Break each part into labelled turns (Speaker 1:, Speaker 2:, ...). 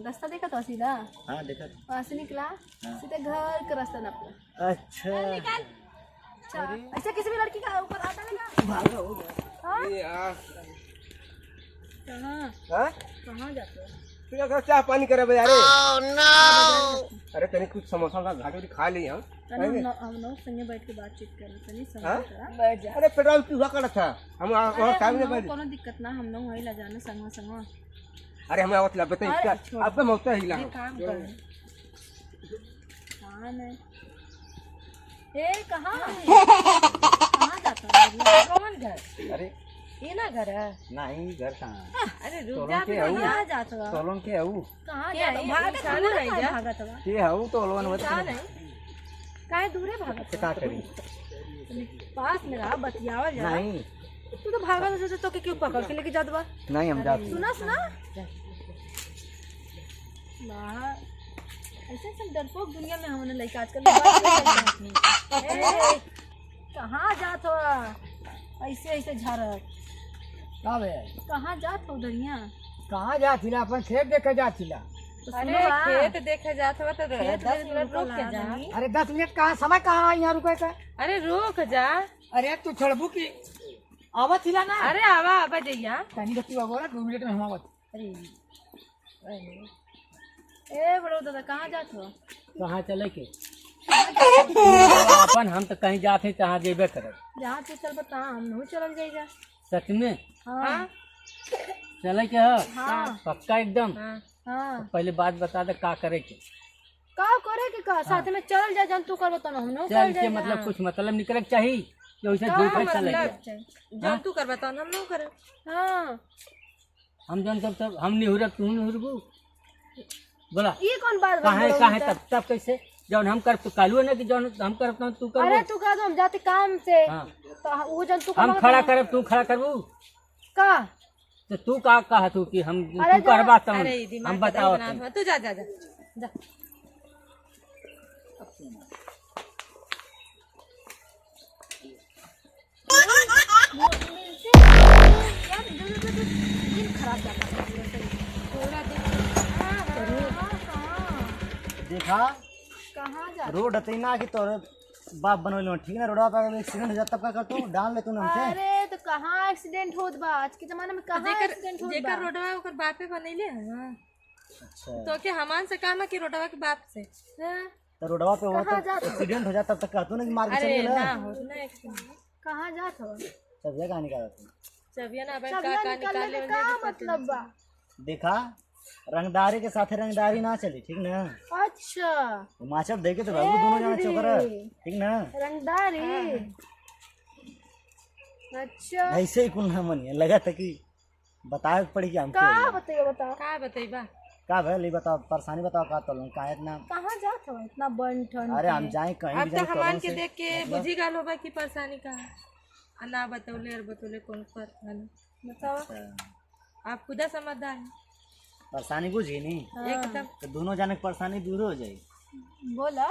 Speaker 1: रास्ता देखा तो सीधा।
Speaker 2: हाँ देखा।
Speaker 1: वहाँ से निकला सीधे घर का रास्ता नापला।
Speaker 2: अच्छा
Speaker 1: अच्छा ऐसे किसी भी लड़की का ऊपर आता नहीं
Speaker 2: भागा हो गया।
Speaker 1: कहाँ
Speaker 2: हाँ
Speaker 1: कहाँ जाते हो?
Speaker 2: तू क्या चाय पानी करे बे यार? Oh no. अरे तनी कुछ समोसा का घाटी खा ली हम
Speaker 1: हम संगे बैठ के बातचीत कर रहे थे। बैठ जा।
Speaker 2: अरे पेट्रोल क्यों कर था हम वहां टाइम नहीं बैठ।
Speaker 1: कोनो दिक्कत ना, हम लोग वही ला जाना संग संग।
Speaker 2: अरे हमें आवत लबे तो क्या अब मौका हिला
Speaker 1: काम कर। हां नहीं ए कहाँ कहाँ जाता है? कौन घर?
Speaker 2: अरे
Speaker 1: ये ना घर है?
Speaker 2: नहीं घर कहाँ?
Speaker 1: अरे रुक जा, यहाँ जाता है।
Speaker 2: सोलन के हूँ
Speaker 1: कहाँ जाता है? भागत है
Speaker 2: के हूँ तो लोन मत
Speaker 1: काहे दूर है भागत?
Speaker 2: क्या करी
Speaker 1: पास में रहा बतियावल जा। नहीं तू तो भागत है तो क्यों पकड़ के लेके जात बा?
Speaker 2: नहीं हम जाते।
Speaker 1: सुना सुना बाहर ऐसे सब डरपोक दुनिया में हमने लड़का आजकल कहाँ जात हो ऐसे ऐसे झारत? कहाँ जात हो दरिया?
Speaker 3: कहाँ जातिला? अपन खेत देखे जातिला।
Speaker 1: अरे खेत देखे जात हो तो 10 मिनट रुक के जा।
Speaker 3: अरे 10 मिनट कहाँ, समय कहाँ यहाँ रुके का?
Speaker 1: अरे रुक जा।
Speaker 3: अरे तू छोड़बू की आवत हिला ना?
Speaker 1: अरे आवा आवा जइया
Speaker 3: तनी रखी बाबू ना 2 मिनट में हम आवत।
Speaker 1: अरे ए बड़ो दादा कहाँ जात हो?
Speaker 3: कहाँ चले के अपन हम तो कहीं जाते तहाँ जेबे करे।
Speaker 1: जहाँ तू चल बता हम नहीं चल जाएगा।
Speaker 3: सच में?
Speaker 1: हाँ
Speaker 3: चले के है?
Speaker 1: हाँ
Speaker 3: पक्का एकदम?
Speaker 1: हाँ
Speaker 3: पहले बात बता दे का करे के?
Speaker 1: का करे के का साथ में चल जा जन तू कर बता ना हम नहीं
Speaker 3: चल के मतलब कुछ मतलब निकले के चाहिए कि वैसे धूप में चले
Speaker 1: जन तू कर बता हम नहीं करे। हाँ
Speaker 3: हम जन तब हम नहीं हो रहा तू नहीं हो बोला
Speaker 1: ये कौन बात
Speaker 3: काहे तब कैसे जौन हम कर तो कालू है ना कि जौन हम करता हूँ तू कर।
Speaker 1: अरे तू कह दो हम जाते काम से।
Speaker 3: हाँ।
Speaker 1: तो वो जन तू
Speaker 3: हम खड़ा करब तू खड़ा करबू
Speaker 1: का?
Speaker 3: तो तू का कहा तू कि हम
Speaker 1: अरे
Speaker 3: तू करबा तो
Speaker 1: हम
Speaker 3: बताओ
Speaker 1: तू जा जा जा जा।
Speaker 2: देखा
Speaker 1: कहाँ जा?
Speaker 2: रोड हती ना कि तोर बाप बनवल ठीक ना रोडवा पे एक्सीडेंट हो जाता तब का कर तू डाल ले तू हमसे।
Speaker 1: अरे तो कहाँ एक्सीडेंट होत बा? आज के जमाने में कहाँ एक्सीडेंट होत बा?
Speaker 4: जेकर रोडवा ओकर बापे बनैले है।
Speaker 2: अच्छा
Speaker 4: तो के हमान से काम है कि रोडवा के बाप से?
Speaker 2: तो रोडवा पे हो तो एक्सीडेंट हो जाता तब तक कहतू ना कि मार के
Speaker 4: अरे
Speaker 2: चल
Speaker 4: ना
Speaker 2: गेला।
Speaker 4: हो ना एक्सीडेंट।
Speaker 1: कहाँ जात हो?
Speaker 2: सब जगह निकाल तू।
Speaker 4: चबिया ना भाई
Speaker 1: चबिया
Speaker 4: का
Speaker 1: निकालने
Speaker 4: निकाले
Speaker 1: का मतलब बा?
Speaker 2: देखा रंगदारी के साथ रंगदारी ना चली ठीक ना।
Speaker 1: अच्छा
Speaker 2: माचप देखे तो बाबू दोनों जाना चौकर ठीक ना।
Speaker 1: रंगदारी अच्छा
Speaker 2: ऐसे ही कुल मन लगा था कि बताए पड़ी कि हम
Speaker 1: का बताइए बताओ
Speaker 4: का बतैबा?
Speaker 2: का भले बताओ परेशानी बताओ का तो का इतना।
Speaker 1: कहाँ जात हो इतना बन ठन?
Speaker 2: अरे हम जाए कहीं
Speaker 4: अब
Speaker 2: भी
Speaker 4: तो
Speaker 2: जाए
Speaker 4: हमान के देख के बुझी गाल होबा की परेशानी का ना बतौले और बतौले कौन पर बताओ। आप खुदा समझदार है
Speaker 2: परेशानी बुझी नहीं
Speaker 4: एकदम।
Speaker 2: तो दोनों जाने की परेशानी दूर हो जाए।
Speaker 1: बोला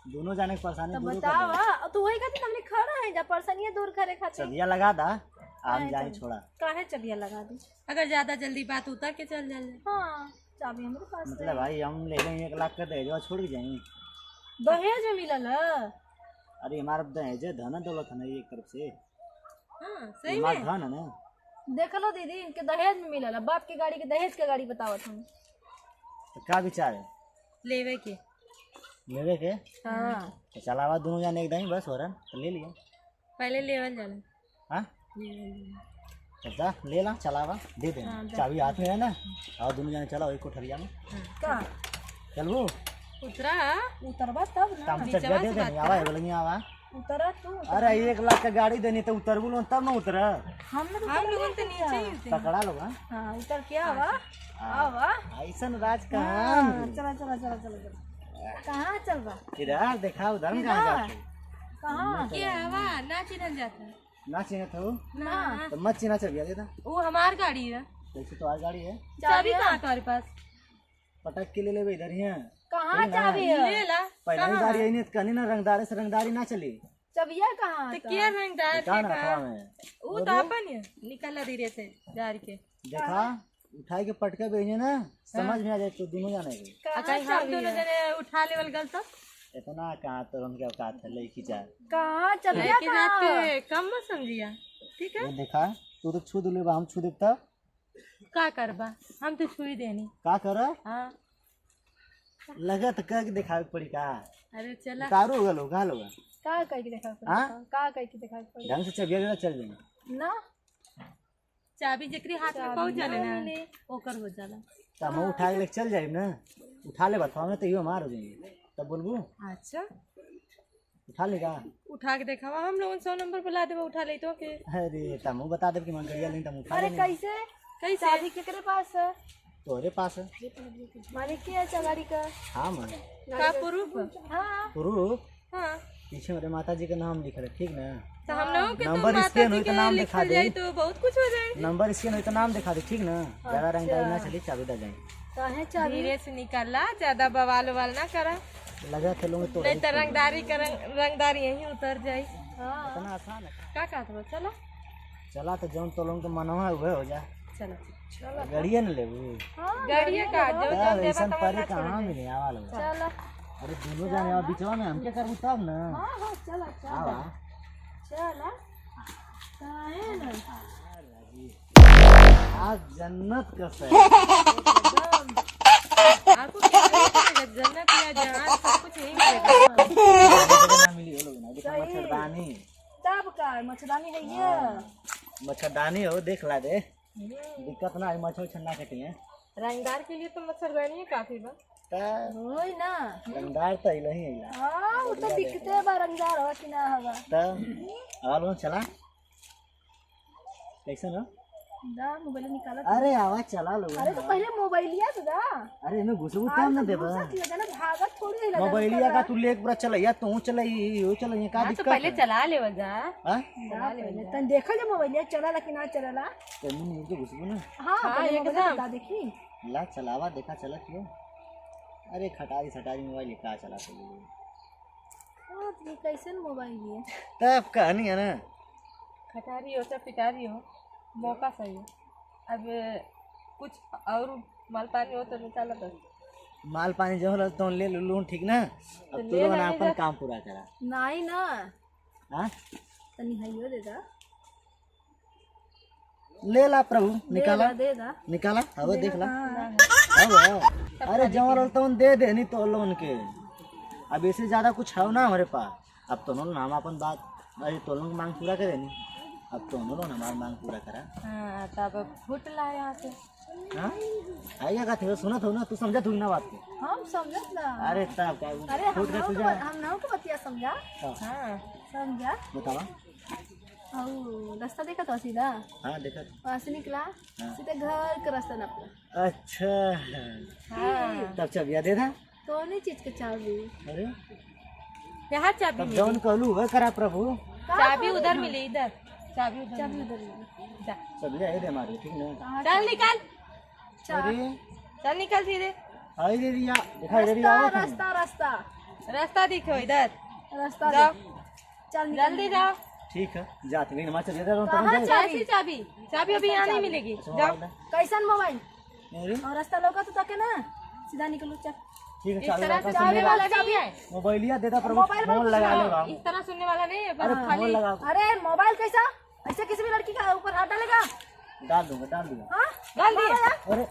Speaker 2: दोनों जाने की परेशानी
Speaker 1: तो
Speaker 2: दूर हो
Speaker 1: बताओ।
Speaker 2: जाए।
Speaker 1: तू वही कहती हमने खड़ा है जा परेशानी दूर करे खातिर।
Speaker 2: चबिया लगा दा हम जाए छोड़ा।
Speaker 1: काहे चबिया लगा दी?
Speaker 4: अगर ज्यादा जल्दी बात उतर के चल जाए।
Speaker 1: हाँ चाबी हमारे पास है।
Speaker 2: मतलब भाई हम ले लेंगे 1 लाख का दहेज छोड़ के जाएंगे।
Speaker 1: दहेज में मिलल है?
Speaker 2: अरे हमारा दहेज धन दौलत है ना एक तरफ से।
Speaker 4: हां सही
Speaker 2: हमारा
Speaker 4: में
Speaker 2: धन है ना।
Speaker 1: देख लो दीदी इनके दहेज में मिलल है। बाप के गाड़ी के दहेज के गाड़ी बतावत हम।
Speaker 2: तो क्या विचार है
Speaker 4: लेवे के?
Speaker 2: लेवे के?
Speaker 1: हाँ
Speaker 2: तो चलावा दोनों जाने एक दही बस हो रहा तो ले लिया।
Speaker 4: पहले लेवल जाला।
Speaker 2: हाँ अच्छा ले ला चलावा दे दे चाबी हाथ में है ना। और दोनों जाने चला वही कोठरिया में
Speaker 1: का
Speaker 2: चलबू
Speaker 4: उतरा
Speaker 1: उतरबा तब ना।
Speaker 2: काम से दे दे आवा बोले नहीं आवा।
Speaker 1: उतरा तू।
Speaker 2: अरे 1 लाख का गाड़ी देनी तो उतरबू लोग तब ना उतर
Speaker 1: हम
Speaker 4: लोगों तो नीचे ही उतरे।
Speaker 2: पकड़ा लो।
Speaker 1: हाँ उतर क्या आवा आवा।
Speaker 2: ऐसा राज काम
Speaker 1: चला चला चला चला चला। कहाँ चल रहा?
Speaker 2: इधर देखा उधर में कहाँ जाते
Speaker 1: कहाँ?
Speaker 4: क्या हवा ना चिन्हल जाता
Speaker 2: ना चिन्ह तो
Speaker 4: ना।
Speaker 2: तो मत चिन्ह चबिया देता
Speaker 4: वो हमार गाड़ी है।
Speaker 2: जैसे तो आज गाड़ी है
Speaker 4: चाबी कहाँ तुम्हारे पास?
Speaker 2: पटक के ले ले इधर ही है।
Speaker 1: कहाँ चाबी है?
Speaker 4: ले ला।
Speaker 2: पहले ही गाड़ी आई नहीं तो कहनी ना रंगदारी से रंगदारी ना चली।
Speaker 1: चबिया कहाँ?
Speaker 4: तो क्या रंगदार
Speaker 2: कहाँ
Speaker 4: के
Speaker 2: ना
Speaker 4: का?
Speaker 2: में
Speaker 4: वो तो अपन है निकल धीरे से जार के।
Speaker 2: देखा उठाए के पटका भेजे ना, समझ में आ जाए तो दोनों जाने के।
Speaker 4: कहीं हम दोनों जने उठा लेवल गल तो
Speaker 2: इतना कहाँ तो हम क्या औकात है लड़की जा।
Speaker 1: कहाँ चल गया
Speaker 4: लेके जात के कम मत समझिया, ठीक है।
Speaker 2: ये देखा तू तो छू दिले, हम छू देता
Speaker 4: का करबा, हम तो छुई देनी।
Speaker 2: का कर
Speaker 4: हाँ
Speaker 2: लगा तो कह के दिखावे के पड़ी का।
Speaker 4: अरे चला
Speaker 2: तारू होगा लोग का लोग
Speaker 1: का कह के देखा
Speaker 2: हाँ?
Speaker 1: का कह के देखा पड़ी
Speaker 2: ढंग से चबिया जरा चल जाएंगे
Speaker 1: ना।
Speaker 4: चाबी जकरी हाथ में पहुंच जाले ना ओकर हो जाला।
Speaker 2: तो हम उठा के लेके चल जाए ना, उठा ले बताओ ना तो यो मार हो जाएंगे तब बोलबू।
Speaker 4: अच्छा
Speaker 2: उठा लेगा
Speaker 4: उठा के देखावा, हम लोग 100 नंबर बुला देबो उठा ले तो के।
Speaker 2: अरे तमु बता दे कि मन गरिया नहीं तम उठा
Speaker 1: अरे
Speaker 2: ले।
Speaker 1: कैसे
Speaker 4: कैसे
Speaker 1: चाबी केकरे पास है?
Speaker 2: तोरे पास है।
Speaker 1: मालिक की है चगाड़ी का?
Speaker 2: हाँ मन
Speaker 4: का प्रूफ?
Speaker 1: हाँ
Speaker 2: प्रूफ
Speaker 4: हाँ
Speaker 2: पीछे मेरे माता जी का नाम लिख रहे, ठीक ना।
Speaker 4: तो हम लोगों के तो
Speaker 2: नंबर
Speaker 4: माता
Speaker 2: स्कैन
Speaker 4: जी
Speaker 2: हुई तो
Speaker 4: के
Speaker 2: नाम दिखा
Speaker 4: लिखल
Speaker 2: दे।
Speaker 4: जाए तो बहुत कुछ हो जाए।
Speaker 2: नंबर स्कैन हुई तो नाम दिखा दे, ठीक ना। ज्यादा रंगदारी ना चली, चाबी दे जाए।
Speaker 1: काहे चाबी?
Speaker 4: धीरे से निकाला, ज्यादा बवाल ववाल ना करा,
Speaker 2: लगा खेलोगे तो
Speaker 4: नहीं तो रंगदारी का रंगदारी यहीं उतर जाए।
Speaker 1: हाँ
Speaker 2: इतना आसान है।
Speaker 4: का कहत हो, चलो
Speaker 2: चला तो जौन तो लोग के मनवा हुए हो जा।
Speaker 4: चलो
Speaker 2: गड़िए न लेबू
Speaker 1: हाँ
Speaker 4: गाड़िए का जो जो
Speaker 2: यार
Speaker 4: देबा
Speaker 2: ऐसा
Speaker 4: तब
Speaker 2: परे
Speaker 4: ना
Speaker 2: कहाँ
Speaker 4: छोड़
Speaker 2: मिले आवा लोग।
Speaker 1: चल।
Speaker 2: अरे दोनों जाने आ बिचवा में हम क्या करबू तब ना।
Speaker 1: हाँ हाँ चल चल
Speaker 2: आवा
Speaker 1: चल। काहे ना
Speaker 2: आज जन्नत का शहर।
Speaker 4: आपको क्या लगेगा, जन्नत या जहान सब कुछ यहीं मिलेगा।
Speaker 2: ना मिली हो लोग ना। देखो मच्छरदानी,
Speaker 1: तब का मच्छरदानी है ये।
Speaker 2: मच्छरदानी हो देख ला दे, दिक्कत ना है, मच्छर छन्ना कटी है।
Speaker 4: रंगदार के लिए तो मच्छरदानी काफी बा।
Speaker 1: होई ना।
Speaker 2: रंगदार तो इला ही इला
Speaker 1: हाँ वो तो दिखते बा रंगदार हो कि ना हवा।
Speaker 2: तब आवा लोग चला कैसे ना।
Speaker 1: दा मोबाइल निकाला।
Speaker 2: अरे आवाज चला लो।
Speaker 1: अरे तो पहले मोबाइलिया तो दा।
Speaker 2: अरे इन्हें घुसबू तब ना देबा।
Speaker 1: ना भागत थोड़ी है लगा।
Speaker 2: मोबाइलिया का तू लेके पूरा चलैया, तू चलई यो चलई का
Speaker 4: हाँ, तो
Speaker 2: दिक्कत
Speaker 4: पहले
Speaker 2: है?
Speaker 4: चला ले वजा।
Speaker 2: हां
Speaker 1: तन देखा जे मोबाइलिया चला कि ना चला।
Speaker 2: तेनू नहीं तो घुसबू ना।
Speaker 1: हाँ पहले
Speaker 4: एकदम।
Speaker 1: मोबाइल दा देखी।
Speaker 2: ला चलावा देखा चला क्यों। अरे खटारी सटारी मोबाइल का चला तो
Speaker 1: हाँ ये कैसे मोबाइल है?
Speaker 2: तब कहानी है ना।
Speaker 4: खटारी हो चाहे पिटारी हो, मौका सही है। अब कुछ और माल पानी हो तो निकाला बस।
Speaker 2: माल पानी जो होला तो ले लूं, ठीक ना। अब तू लोग ना अपन काम पूरा करा।
Speaker 1: नहीं ना
Speaker 2: हां
Speaker 1: तनी हइयो दे दा।
Speaker 2: ले ला प्रभु, निकाला
Speaker 1: दे दा।
Speaker 2: निकाला अब देख ला। अब अरे जवन तो दे दे नहीं तो लोन के। अब इससे ज्यादा कुछ है ना हमारे पास। अब तो लोग हम अपन बात, अरे तो लोग मांग पूरा करे नहीं। अब तो लोग हमारा मांग पूरा करा।
Speaker 4: हाँ तब फुट ला यहाँ से।
Speaker 2: हाँ आइए का थे सुना था ना, तू समझा तू ना बात के।
Speaker 1: हम समझत ना।
Speaker 2: अरे तब क्या
Speaker 1: अरे
Speaker 2: फूट का तुझा
Speaker 1: हम नाव को बतिया समझा।
Speaker 4: हाँ
Speaker 1: समझा।
Speaker 2: बतावा।
Speaker 1: और रास्ता देखा था सीधा
Speaker 2: हाँ देखा।
Speaker 1: वहाँ से निकला सीधे घर का रास्ता नापला।
Speaker 2: अच्छा
Speaker 4: हाँ
Speaker 2: तब चबिया दे था।
Speaker 1: कौन चीज के चाबी?
Speaker 2: अरे
Speaker 4: यहाँ चाबी
Speaker 2: तब
Speaker 4: मिली।
Speaker 2: जौन कहलू वह करा प्रभु।
Speaker 4: चाबी उधर मिली, इधर चाबी उधर
Speaker 1: चाबी
Speaker 4: मिली।
Speaker 1: उधर मिली।
Speaker 4: जा,
Speaker 2: चबिया दे मारे, ठीक ना।
Speaker 4: चल निकल,
Speaker 2: अरे
Speaker 4: चल निकल सीधे।
Speaker 2: आई दे दिया दिखाई दे दिया।
Speaker 1: रास्ता रास्ता रास्ता
Speaker 4: रास्ता दिखो इधर,
Speaker 1: रास्ता
Speaker 4: जाओ
Speaker 1: चल निकल।
Speaker 4: जल्दी जाओ।
Speaker 2: ठीक है जाते नहीं नमाज दे रहा
Speaker 1: कहाँ
Speaker 2: हूँ।
Speaker 4: कैसी चाबी? चाबी अभी यहाँ नहीं मिलेगी। जाओ।
Speaker 1: कैसन मोबाइल
Speaker 2: अरे
Speaker 1: और रास्ता लौका तो तके ना सीधा निकलो। चल
Speaker 2: ठीक है
Speaker 4: इस तरह से
Speaker 2: चाबी
Speaker 4: सुनने वाला नहीं है।
Speaker 2: मोबाइलिया देता प्रभु,
Speaker 1: मोबाइल
Speaker 2: फोन लगा लेगा।
Speaker 4: इस तरह सुनने वाला नहीं है,
Speaker 2: अरे
Speaker 4: बस
Speaker 2: फोन
Speaker 4: खाली।
Speaker 2: लगा
Speaker 1: अरे मोबाइल कैसा ऐसे किसी भी लड़की का ऊपर हाथ डालेगा?
Speaker 2: डाल दूंगा।
Speaker 1: हाँ
Speaker 4: डाल दिए।
Speaker 2: अरे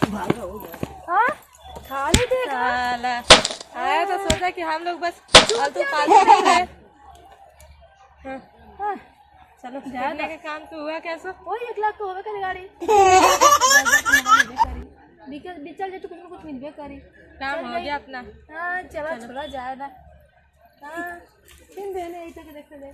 Speaker 2: भागा हो गया।
Speaker 1: हाँ खाली देख।
Speaker 4: साला आया तो सोचा कि हम लोग बस फालतू फालतू नहीं रहे। हाँ,
Speaker 1: हाँ,
Speaker 4: चलो देखने का काम तो हुआ कैसा।
Speaker 1: वही 1 लाख को होवे करे गाड़ी। बिचल जे तो कुछ न कुछ मिलबे करी।
Speaker 4: काम हो गया अपना।
Speaker 1: हाँ चला छोड़ा जाए ना। हाँ फिर देने ऐसे के देख ले।